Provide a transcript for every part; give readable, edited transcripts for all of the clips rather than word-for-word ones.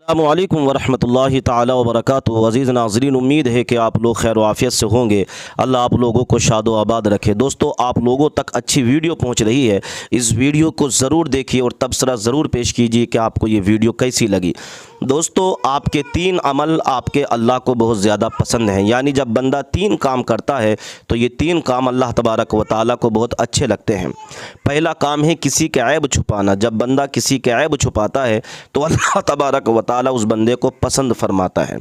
अस्सलामुअलैकुम वरहमतुल्लाहि ताला वबरकातुहू। अज़ीज़ नाज़रीन, उम्मीद है कि आप लोग खैर आफ़ियत से होंगे। अल्लाह आप लोगों को शादो आबाद रखे। दोस्तों, आप लोगों तक अच्छी वीडियो पहुंच रही है, इस वीडियो को ज़रूर देखिए और तबसरा ज़रूर पेश कीजिए कि आपको ये वीडियो कैसी लगी। दोस्तों, आपके 3 अमल आपके अल्लाह को बहुत ज़्यादा पसंद हैं। यानी जब बंदा 3 काम करता है तो ये 3 काम अल्लाह तबारक व तआला को बहुत अच्छे लगते हैं। पहला काम है किसी के ऐब छुपाना। जब बंदा किसी के ऐब छुपाता है तो अल्लाह तबारक व तआला उस बंदे को पसंद फरमाता है।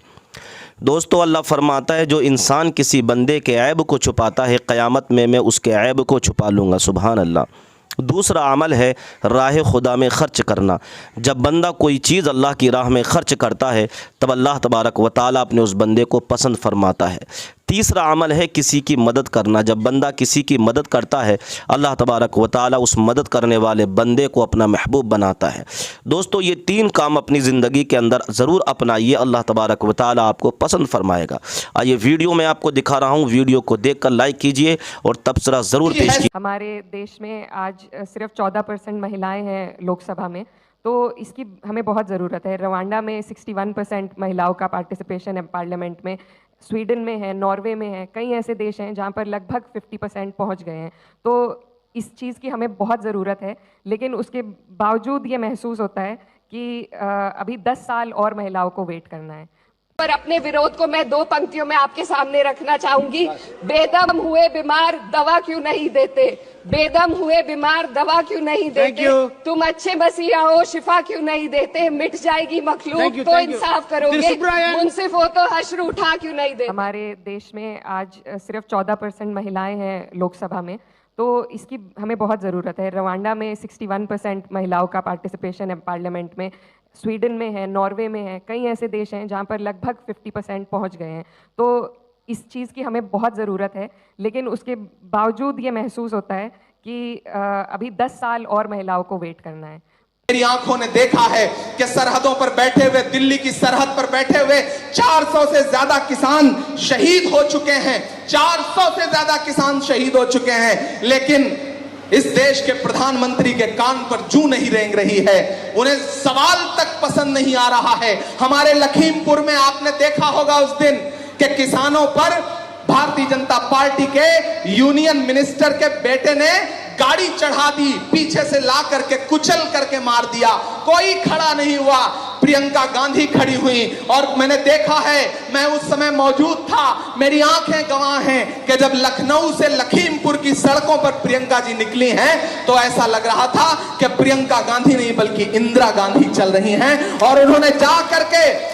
दोस्तों, अल्लाह फरमाता है जो इंसान किसी बंदे के ऐब को छुपाता है, क़यामत में मैं उसके ऐब को छुपा लूँगा। सुभान अल्लाह। दूसरा अमल है राह खुदा में ख़र्च करना। जब बंदा कोई चीज़ अल्लाह की राह में ख़र्च करता है तब अल्लाह तबारक व तआला अपने उस बंदे को पसंद फरमाता है। तीसरा अमल है किसी की मदद करना। जब बंदा किसी की मदद करता है अल्लाह तबारक व तआला उस मदद करने वाले बंदे को अपना महबूब बनाता है। दोस्तों, ये 3 काम अपनी ज़िंदगी के अंदर ज़रूर अपनाइए, अल्लाह तबारक व तआला आपको पसंद फरमाएगा। आइए वीडियो में आपको दिखा रहा हूँ, वीडियो को देखकर लाइक कीजिए और तबसरा ज़रूर पेश कीजिए। हमारे देश में आज सिर्फ 14% महिलाएं हैं लोकसभा में, तो इसकी हमें बहुत ज़रूरत है। रवांडा में 61% महिलाओं का पार्टिसिपेशन है पार्लियामेंट में, स्वीडन में है, नॉर्वे में है, कई ऐसे देश हैं जहां पर लगभग 50% पहुंच गए हैं। तो इस चीज़ की हमें बहुत ज़रूरत है, लेकिन उसके बावजूद ये महसूस होता है कि अभी 10 साल और महिलाओं को वेट करना है। पर अपने विरोध को मैं 2 पंक्तियों में आपके सामने रखना चाहूंगी। बेदम हुए बीमार दवा क्यों नहीं देते, बेदम हुए बीमार दवा क्यों नहीं देते, तुम अच्छे मसीहा हो शिफा क्यों नहीं देते, मिट जाएगी मखलूक तो इंसाफ करोगे, मुंसिफ हो तो हश्र उठा क्यों नहीं देते। हमारे देश में आज सिर्फ 14% महिलाएं हैं लोकसभा में, तो इसकी हमें बहुत ज़रूरत है। रवांडा में 61% महिलाओं का पार्टिसिपेशन है पार्लियामेंट में, स्वीडन में है, नॉर्वे में है, कई ऐसे देश हैं जहां पर लगभग 50% पहुंच गए हैं। तो इस चीज़ की हमें बहुत ज़रूरत है, लेकिन उसके बावजूद ये महसूस होता है कि अभी 10 साल और महिलाओं को वेट करना है। मेरी आंखों ने देखा है कि सरहदों पर बैठे हुए, दिल्ली की सरहद पर बैठे हुए 400 से ज्यादा किसान शहीद हो चुके हैं। 400 से ज्यादा किसान शहीद हो चुके हैं, लेकिन इस देश के प्रधानमंत्री के कान पर जूं नहीं रेंग रही है। उन्हें सवाल तक पसंद नहीं आ रहा है। हमारे लखीमपुर में आपने देखा होगा उस दिन कि किसानों पर भारतीय जनता पार्टी के यूनियन मिनिस्टर के बेटे ने गाड़ी चढ़ा दी, पीछे से ला करके कुचल करके मार दिया, कोई खड़ा नहीं हुआ। प्रियंका गांधी खड़ी हुई और मैंने देखा है, मैं उस समय मौजूद था, मेरी आंखें गवाह हैं कि जब लखनऊ से लखीमपुर की सड़कों पर प्रियंका जी निकली हैं तो ऐसा लग रहा था कि प्रियंका गांधी नहीं बल्कि इंदिरा गांधी चल रही हैं। और उन्होंने जा करके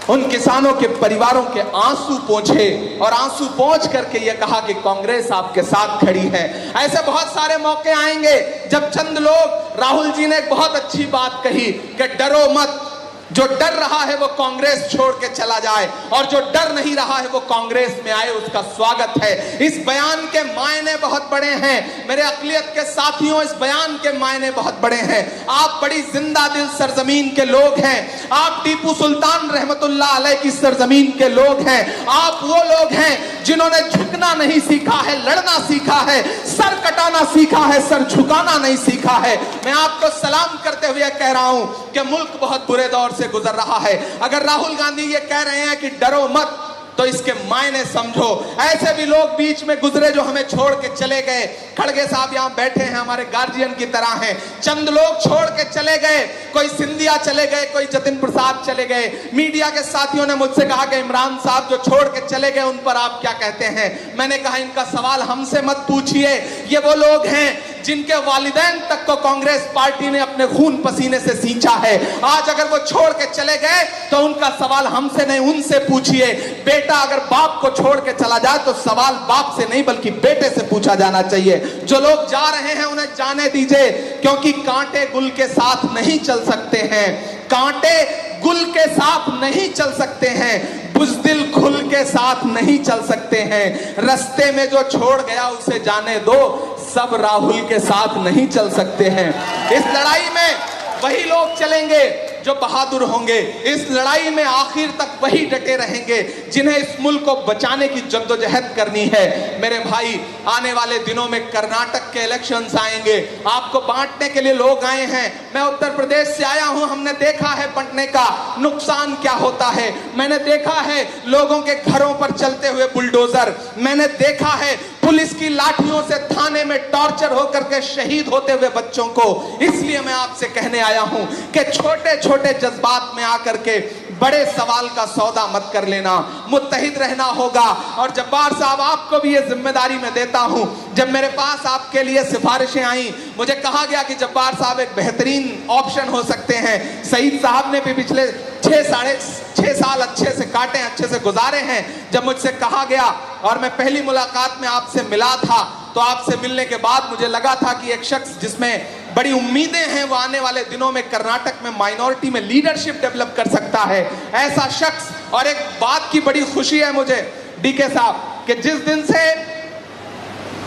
उन किसानों के परिवारों के आंसू पोंछे और आंसू पोंछ करके यह कहा कि कांग्रेस आपके साथ खड़ी है। ऐसे बहुत सारे मौके आएंगे जब चंद लोग, राहुल जी ने एक बहुत अच्छी बात कही कि डरो मत, जो डर रहा है वो कांग्रेस छोड़ के चला जाए और जो डर नहीं रहा है वो कांग्रेस में आए, उसका स्वागत है। इस बयान के मायने बहुत बड़े हैं मेरे अक़लियत के साथियों, इस बयान के मायने बहुत बड़े हैं। आप बड़ी जिंदा दिल सरजमीन के लोग हैं, आप टीपू सुल्तान रहमतुल्लाह अलैह की सरजमीन के लोग हैं। आप वो लोग हैं जिन्होंने झुकना नहीं सीखा है, लड़ना सीखा है, सर कटाना सीखा है, सर झुकाना नहीं सीखा है। मैं आपको सलाम करते हुए कह रहा हूं कि मुल्क बहुत बुरे दौर से गुजर रहा है। अगर राहुल गांधी ये कह रहे हैं कि डरो मत, तो इसके मायने समझो। ऐसे भी लोग बीच में गुजरे जो हमें छोड़ के चले गए। खड़गे साहब यहाँ बैठे हैं, हमारे गार्जियन की तरह हैं। चंद लोग छोड़ के चले गए, कोई सिंधिया चले गए, कोई जतिन प्रसाद चले गए। मीडिया के साथियों ने मुझसे कहा कि इमरान साहब जो छोड़ के चले गए उन पर आप क्या कहते हैं। मैंने कहा इनका सवाल हमसे मत पूछिए, ये वो लोग हैं जिनके वालिदैन तक को कांग्रेस पार्टी ने अपने खून पसीने से सींचा है। आज अगर वो छोड़ के चले गए तो उनका सवाल हमसे नहीं, उनसे पूछिए। बेटा अगर बाप को छोड़ के चला जाए तो सवाल बाप से नहीं बल्कि बेटे से पूछा जाना चाहिए। जो लोग जा रहे हैं उन्हें जाने दीजिए, क्योंकि कांटे गुल के साथ नहीं चल सकते हैं, कांटे गुल के साथ नहीं चल सकते हैं, बुज़दिल खुल के साथ नहीं चल सकते हैं। रास्ते में जो छोड़ गया उसे जाने दो, सब राहुल के साथ नहीं चल सकते हैं। इस लड़ाई में वही लोग चलेंगे जो बहादुर होंगे। इस लड़ाई में आखिर तक वही डटे रहेंगे जिन्हें इस मुल्क को बचाने की जद्दोजहद करनी है। मेरे भाई, आने वाले दिनों में कर्नाटक के इलेक्शंस आएंगे, आपको बांटने के लिए लोग आए हैं। मैं उत्तर प्रदेश से आया हूं, हमने देखा है बंटने का नुकसान क्या होता है। मैंने देखा है लोगों के घरों पर चलते हुए बुलडोजर, मैंने देखा है पुलिस की लाठियों से थाने में टॉर्चर होकर के शहीद होते हुए बच्चों को। इसलिए मैं आपसे कहने आया हूं कि छोटे छोटे जज्बात में आकर के बड़े सवाल का सौदा मत कर लेना, मुत्तहिद रहना होगा। और जब्बार साहब, आपको भी ये जिम्मेदारी मैं देता हूं। जब मेरे पास आपके लिए सिफारिशें आई, मुझे कहा गया कि जब्बार साहब एक बेहतरीन ऑप्शन हो सकते हैं। सईद साहब ने भी पिछले 6 साल अच्छे से काटे, अच्छे से गुजारे हैं। जब मुझसे कहा गया और मैं पहली मुलाकात में आपसे मिला था, तो आपसे मिलने के बाद मुझे लगा था कि एक शख्स जिसमें बड़ी उम्मीदें हैं, वो आने वाले दिनों में कर्नाटक में माइनॉरिटी में लीडरशिप डेवलप कर सकता है, ऐसा शख्स। और एक बात की बड़ी खुशी है मुझे डीके साहब कि जिस दिन से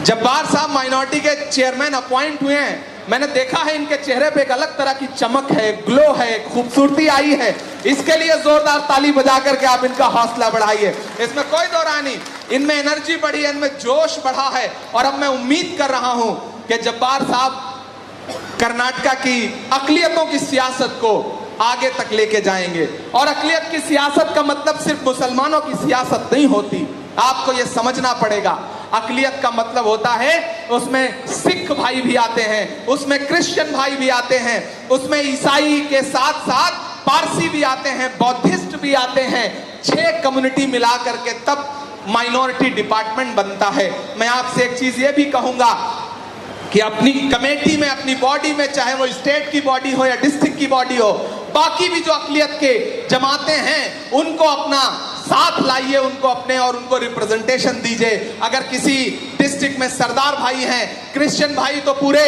जब्बार साहब माइनॉरिटी के चेयरमैन अपॉइंट हुए हैं, मैंने देखा है इनके चेहरे पे एक अलग तरह की चमक है, ग्लो है, खूबसूरती आई है। इसके लिए जोरदार ताली बजा करके आप इनका हौसला बढ़ाइए, इसमें कोई दो राय नहीं। इनमें एनर्जी बढ़ी है, इनमें जोश बढ़ा है। और अब मैं उम्मीद कर रहा हूं कि जब्बार साहब कर्नाटका की अकलियतों की सियासत को आगे तक लेके जाएंगे। और अकलियत की सियासत का मतलब सिर्फ मुसलमानों की सियासत नहीं होती, आपको यह समझना पड़ेगा। अकलियत का मतलब होता है उसमें सिख भाई भी आते हैं, उसमें क्रिश्चियन भाई भी आते हैं, उसमें ईसाई के साथ साथ पारसी भी आते हैं, बौद्धिस्ट भी आते हैं। 6 कम्युनिटी मिला करके तब माइनॉरिटी डिपार्टमेंट बनता है। मैं आपसे एक चीज ये भी कहूंगा कि अपनी कमेटी में, अपनी बॉडी में, चाहे वो स्टेट की बॉडी हो या डिस्ट्रिक्ट की बॉडी हो, बाकी भी जो अकलियत के जमातें हैं उनको अपना साथ लाइए, उनको अपने और उनको रिप्रेजेंटेशन दीजिए। अगर किसी डिस्ट्रिक्ट में सरदार भाई हैं, क्रिश्चियन भाई तो पूरे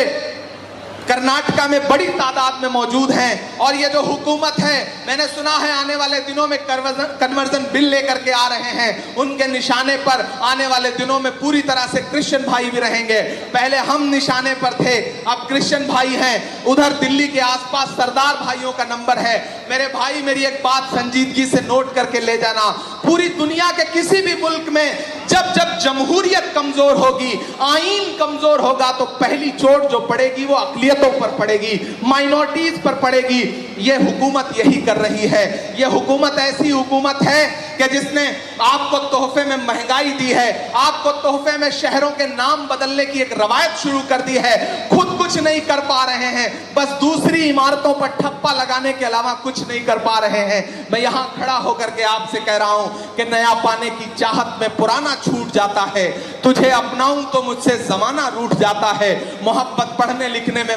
कर्नाटका में बड़ी तादाद में मौजूद हैं। और ये जो हुकूमत है, मैंने सुना है आने वाले दिनों में कन्वर्जन बिल लेकर के आ रहे हैं, उनके निशाने पर आने वाले दिनों में पूरी तरह से क्रिश्चियन भाई भी रहेंगे। पहले हम निशाने पर थे, अब क्रिश्चियन भाई हैं। उधर दिल्ली के आसपास सरदार भाइयों का नंबर है। मेरे भाई, मेरी एक बात संजीदगी से नोट करके ले जाना, पूरी दुनिया के किसी भी मुल्क में जब जब जमहूरियत कमजोर होगी, आईन कमजोर होगा, तो पहली चोट जो पड़ेगी वो अकलियतों पर पड़ेगी, माइनॉरिटीज पर पड़ेगी। ये हुकूमत यही कर रही है। ये हुकूमत ऐसी हुकूमत है कि जिसने आपको तोहफे में महंगाई दी है, आपको तोहफे में शहरों के नाम बदलने की एक रवायत शुरू कर दी है। खुद कुछ नहीं कर पा रहे हैं, बस दूसरी इमारतों पर ठप्पा लगाने के अलावा कुछ नहीं कर पा रहे हैं। मैं यहां खड़ा होकर के आपसे कह रहा हूं कि नया पाने की चाहत में पुराना छूट जाता है। तुझे अपनाऊं तो मुझसे जमाना रूठ जाता है। मोहब्बत पढ़ने लिखने में